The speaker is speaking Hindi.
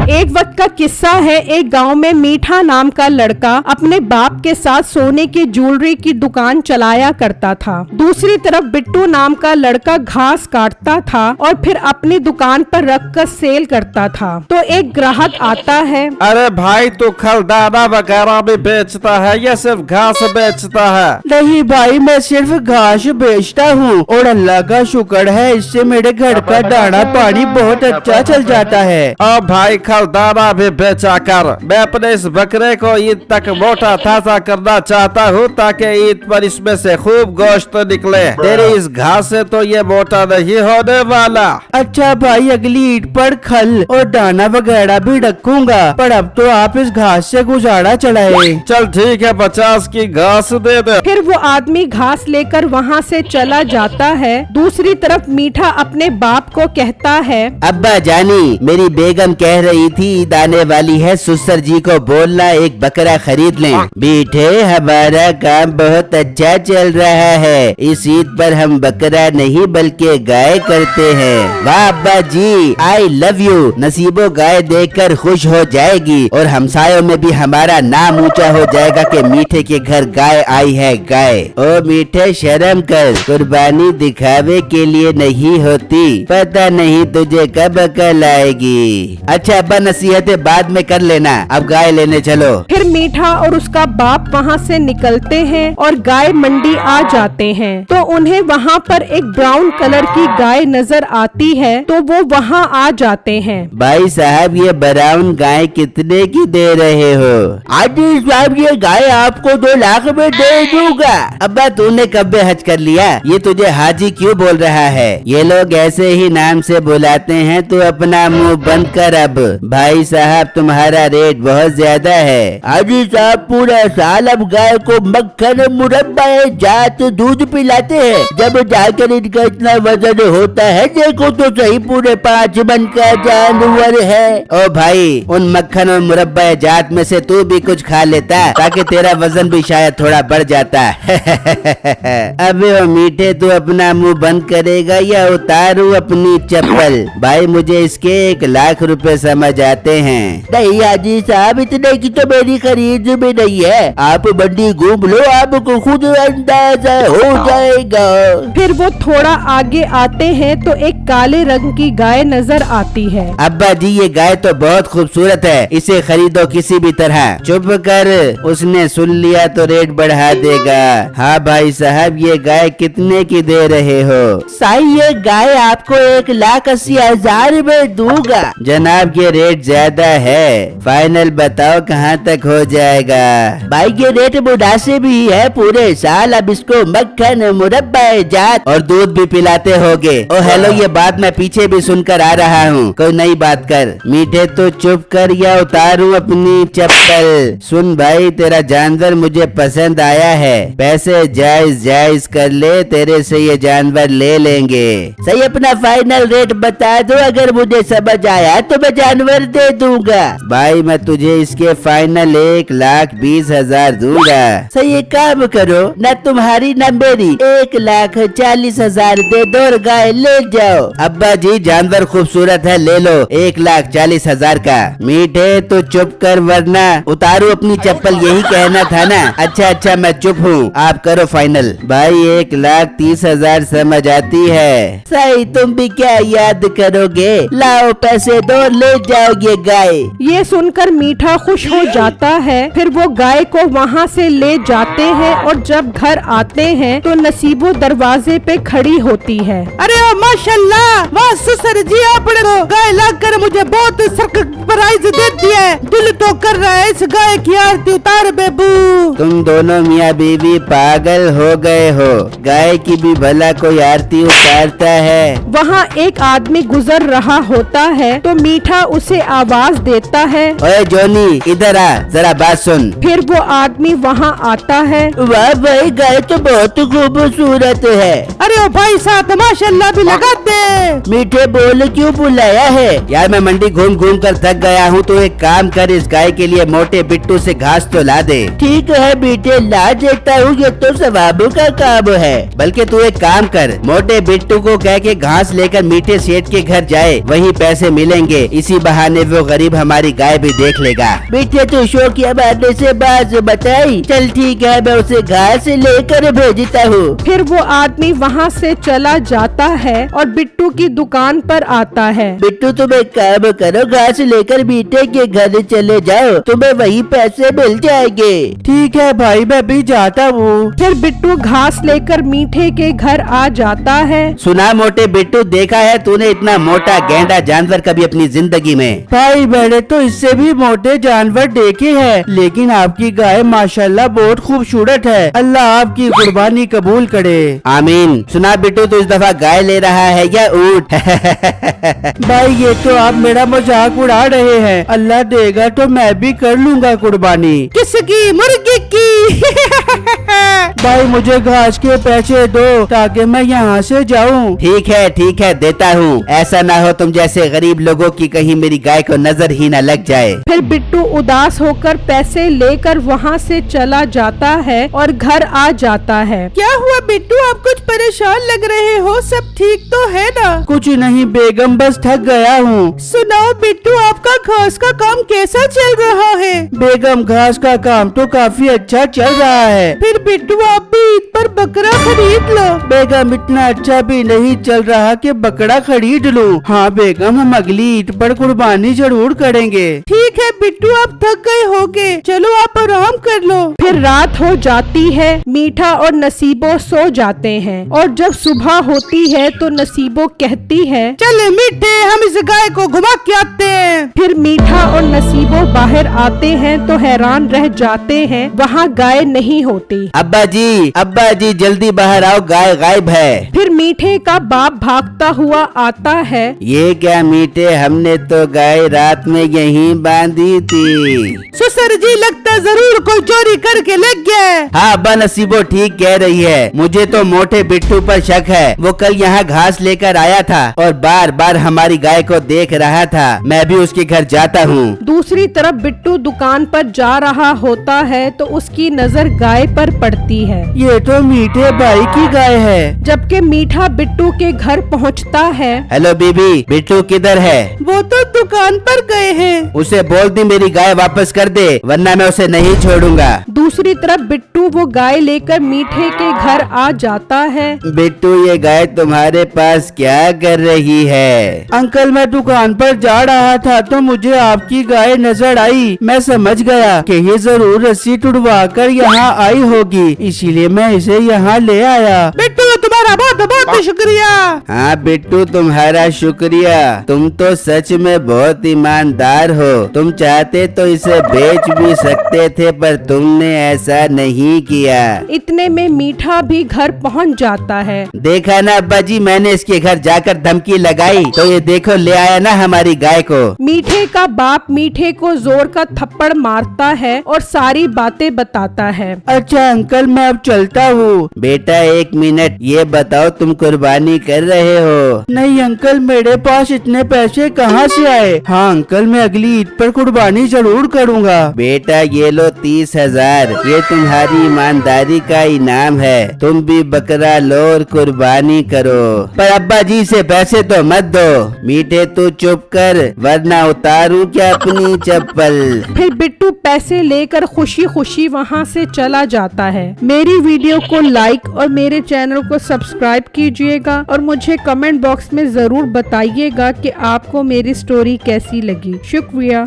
एक वक्त का किस्सा है। एक गांव में मीठा नाम का लड़का अपने बाप के साथ सोने की ज्वेलरी की दुकान चलाया करता था। दूसरी तरफ बिट्टू नाम का लड़का घास काटता था और फिर अपनी दुकान पर रखकर सेल करता था। तो एक ग्राहक आता है। अरे भाई तू खल दाना वगैरह भी बेचता है या सिर्फ घास बेचता है? नहीं भाई, मैं सिर्फ घास बेचता हूँ और अल्लाह का शुक्र है इससे मेरे घर का दाना पानी बहुत अच्छा चल जाता है। अब भाई खल दाना भी बेचा कर। मैं अपने इस बकरे को ईद तक मोटा ताजा करना चाहता हूँ ताकि ईद पर इसमें से खूब गोश्त निकले। तेरी इस घास से तो ये मोटा नहीं होने वाला। अच्छा भाई, अगली ईद पर खल और दाना वगैरह भी रखूंगा, पर अब तो आप इस घास से गुजारा चलाए। चल ठीक है, 50 की घास दे दे। फिर वो आदमी घास लेकर वहाँ से चला जाता है। दूसरी तरफ मीठा अपने बाप को कहता है, अब्बा जानी, मेरी बेगम कह रही थी ईद आने वाली है, सुसर जी को बोलना एक बकरा खरीद लें। बेटे हमारा काम बहुत अच्छा चल रहा है, इस ईद पर हम बकरा नहीं बल्कि गाय करते हैं। वाह अब्बा जी, आई लव यू। नसीबो गाय देखकर खुश हो जाएगी और हमसायों में भी हमारा नाम ऊंचा हो जाएगा कि मीठे के घर गाय आई है गाय। ओ मीठे शर्म कर, कुर्बानी दिखावे के लिए नहीं होती, पता नहीं तुझे कब अकल आएगी। अच्छा अब्बा, नसीहतें बाद में कर लेना, अब गाय लेने चलो। फिर मीठा और उसका बाप वहाँ से निकलते हैं और गाय मंडी आ जाते हैं। तो उन्हें वहाँ पर एक ब्राउन कलर की गाय नजर आती है, तो वो वहाँ आ जाते हैं। भाई साहब, ये ब्राउन गाय कितने की दे रहे हो? आजी साहब, ये गाय आपको 2 लाख में दे दूंगा। अब्बा तूने कब हज कर लिया? ये तुझे हाजी क्यों बोल रहा है? ये लोग ऐसे ही नाम से बुलाते हैं, तो अपना मुंह बंद कर। अब भाई साहब, तुम्हारा रेट बहुत ज्यादा है। हाजी साहब, पूरा साल अब गाय को मक्खन मुरब्बा जात दूध पिलाते हैं, जब जाकर इनका इतना वजन होता है, देखो तो सही, पूरे 5 मन का जानवर है। ओ भाई, उन मक्खन और मुरब्बा जात में से तू भी कुछ खा लेता ताकि तेरा वजन भी शायद थोड़ा बढ़ जाता। अबे ओ मीठे, तू अपना मुंह बंद करेगा या उतारू अपनी चप्पल? भाई मुझे इसके 1 लाख रुपए समझ आते हैं। नहीं हाजी साहब, इतने की तो मेरी खरीद भी नहीं है, आप मंडी घूम लो, आपको खुद अंदाजा हो जाएगा। फिर वो थोड़ा आगे आते हैं तो एक काले रंग की गाय नजर आती है। अब्बा जी, ये गाय तो बहुत खूबसूरत है, इसे खरीदो किसी भी तरह। चुप कर, उसने सुन लिया तो रेट बढ़ा देगा। हाँ भाई साहब, ये गाय कितने की दे रहे हो? साई, ये गाय आपको 1,80,000 में दूंगा। जनाब, ये रेट ज्यादा है, फाइनल बताओ कहाँ तक हो जाएगा? भाई ये रेट मुनासिब ही है, पूरे साल अब इसको मक्खन मुरब्बा जात और दूध भी पिलाते होगे। ओ हेलो, ये बात मैं पीछे भी सुनकर आ रहा हूँ, कोई नई बात कर। मीठे तो चुप कर या उतारूं अपनी चप्पल? सुन भाई, तेरा जानवर मुझे पसंद आया है, पैसे जायज जायज कर ले, तेरे से ये जानवर ले लेंगे। सही, अपना फाइनल रेट बता दो, अगर मुझे समझ आया तो मैं जानवर दे दूंगा। भाई मैं तुझे इसके फाइनल 1,20,000 दूंगा। सही, एक काम करो, न तुम्हारी न मेरी, 1,40,000 दे दो और गाय ले जाओ। अब्बा जी, जानवर खूबसूरत है, ले लो 1,40,000 का। मीठे तो चुप कर वरना उतारू अपनी चप्पल, यही कहना था ना? अच्छा अच्छा, मैं चुप हूँ, आप करो फाइनल। भाई 1,30,000 समझ आती है। सही, तुम भी क्या याद करोगे? लाओ पैसे दो, ले जाओगे गाय। ये सुनकर मीठा खुश हो जाता है। फिर वो गाय को वहाँ से ले जाते हैं और जब घर आते हैं तो नसीबो दरवाजे पे खड़ी होती है। अरे ओ माशाल्लाह, वाह सुसर जी, आपने तो गाय लाकर मुझे बहुत सरप्राइज दे दिया है। दिल तो कर रहा है इस गाय की आरती उतार बेबू। तुम दोनों मियाँ बीवी पागल हो गए हो, गाय की भी भला कोई आरती उतारता है? वहाँ एक आदमी गुजर रहा होता है तो मीठा उसे से आवाज देता है। ओए जॉनी इधर आ, जरा बात सुन। फिर वो आदमी वहाँ आता है। वाह भाई, गाय तो बहुत खूबसूरत है। अरे ओ भाई साहब माशाल्लाह भी लगाते। मीठे बोल क्यों बुलाया है? यार मैं मंडी घूम घूम कर थक गया हूँ, तो एक काम कर, इस गाय के लिए मोटे बिट्टू से घास तो ला दे। ठीक है बेटे, ला देता हूँ, ये तो सवाबों का काम है। बल्कि तू एक काम कर, मोटे बिट्टू को कह के घास लेकर मीठे सेठ के घर जाए, वही पैसे मिलेंगे। इसी बहाने वो गरीब हमारी गाय भी देख लेगा। बेटे तो शौकिया बातों से बात बताई। चल ठीक है, मैं उसे घास लेकर भेजता हूँ। फिर वो आदमी वहाँ से चला जाता है और बिट्टू की दुकान पर आता है। बिट्टू तुम एक काम करो, घास लेकर मीठे के घर चले जाओ, तुम्हें वही पैसे मिल जाएंगे। ठीक है भाई, मैं भी जाता हूँ। फिर बिट्टू घास लेकर मीठे के घर आ जाता है। सुना मोटे बिट्टू, देखा है तूने इतना मोटा गेंडा जानवर कभी अपनी जिंदगी में? भाई मैंने तो इससे भी मोटे जानवर देखे हैं, लेकिन आपकी गाय माशाल्लाह बहुत खूबसूरत है। अल्लाह आपकी कुर्बानी कबूल करे। आमीन। सुना बिट्टू, तू इस दफा गाय ले रहा है या ऊँट? भाई ये तो आप मेरा मजाक उड़ा रहे हैं। अल्लाह देगा तो मैं भी कर लूँगा कुर्बानी। किसकी? मुर्गी की। भाई मुझे घास के पैसे दो ताकि मैं यहाँ से जाऊँ। ठीक है देता हूँ। ऐसा ना हो तुम जैसे गरीब लोगों की कहीं मेरी गाय को नजर ही न लग जाए। फिर बिट्टू उदास होकर पैसे लेकर वहाँ से चला जाता है और घर आ जाता है। क्या हुआ बिट्टू, आप कुछ परेशान लग रहे हो? सब ठीक तो है ना? कुछ नहीं बेगम, बस थक गया हूँ। सुनाओ बिट्टू, आपका घास का काम कैसा चल रहा है? बेगम घास का काम तो काफी अच्छा चल रहा है। फिर बिट्टू आप भी ईद पर बकरा खरीद लो। बेगम इतना अच्छा भी नहीं चल रहा कि बकरा खरीद लूं। हाँ बेगम, हम अगली ईद पर कुर्बानी जरूर करेंगे। ठीक है बिट्टू, आप थक गए होगे, चलो आप आराम कर लो। फिर रात हो जाती है। मीठा और नसीबो सो जाते हैं और जब सुबह होती है तो नसीबो कहती है, चले मीठे, हम इस गाय को घुमा के आते हैं। फिर मीठा और नसीबो बाहर आते हैं तो हैरान रह जाते हैं, वहाँ गाय नहीं होती। अब्बा जी जल्दी बाहर आओ, गाय गायब है। फिर मीठे का बाप भागता हुआ आता है। ये क्या मीठे, हमने तो गाय रात में यहीं बांधी थी। ससुर जी लगता जरूर कोई चोरी करके ले गया है। हाँ अब्बा, नसीबो ठीक कह रही है। मुझे तो मोटे बिट्टू पर शक है। वो कल यहाँ घास लेकर आया था और बार बार हमारी गाय को देख रहा था। मैं भी उसके घर जाता हूँ। दूसरी तरफ बिट्टू दुकान पर जा रहा होता है तो उसकी नजर गाय पर पड़ती है। ये तो मीठे भाई की गाय है। जबकि मीठा बिट्टू के घर पहुंचता है। हेलो बीबी, बिट्टू किधर है? वो तो दुकान पर गए हैं। उसे बोल दी मेरी गाय वापस कर दे, वरना मैं उसे नहीं छोड़ूंगा। दूसरी तरफ बिट्टू वो गाय लेकर मीठे के घर आ जाता है। बिट्टू, ये गाय तुम्हारे पास क्या कर रही है? अंकल मैं दुकान पर जा रहा था तो मुझे आपकी गाय नजर आई। मैं समझ गया कि ये जरूर रस्सी तुड़वा कर यहाँ आई होगी, इसीलिए मैं इसे यहाँ ले आया। बिट्टू तुम्हारा बहुत बहुत शुक्रिया। हाँ बिट्टू, तुम्हारा शुक्रिया। तुम तो सच में बहुत ईमानदार हो। तुम चाहते तो इसे बेच भी सकते थे, पर तुमने ऐसा नहीं किया। इतने में मीठा भी घर पहुंच जाता है। देखा ना अब्बा जी, मैंने इसके घर जाकर धमकी लगाई तो ये देखो ले आया ना हमारी गाय को। मीठे का बाप मीठे को जोर का थप्पड़ मारता है और सारी बातें बताता है। अच्छा अंकल, मैं अब चलता हूँ। बेटा एक मिनट, ये बताओ तुम कुर्बानी कर रहे हो? नहीं अंकल, मेरे पास इतने पैसे कहाँ से आए? हाँ अंकल, मैं अगली ईद पर कुर्बानी जरूर करूँगा। बेटा ये लो 30,000, ये तुम्हारी ईमानदारी का इनाम है। तुम भी बकरा लो और कुर्बानी करो। पर अब्बा जी से पैसे तो मत दो। मीठे तू चुप कर, वरना उतारूं क्या अपनी चप्पल। फिर बिट्टू पैसे लेकर खुशी खुशी वहाँ से चला जाता है। मेरी वीडियो को लाइक और मेरे चैनल को सब्सक्राइब कीजिएगा और मुझे कमेंट बॉक्स में जरूर बताइएगा कि आपको मेरी स्टोरी कैसी लगी। शुक्रिया।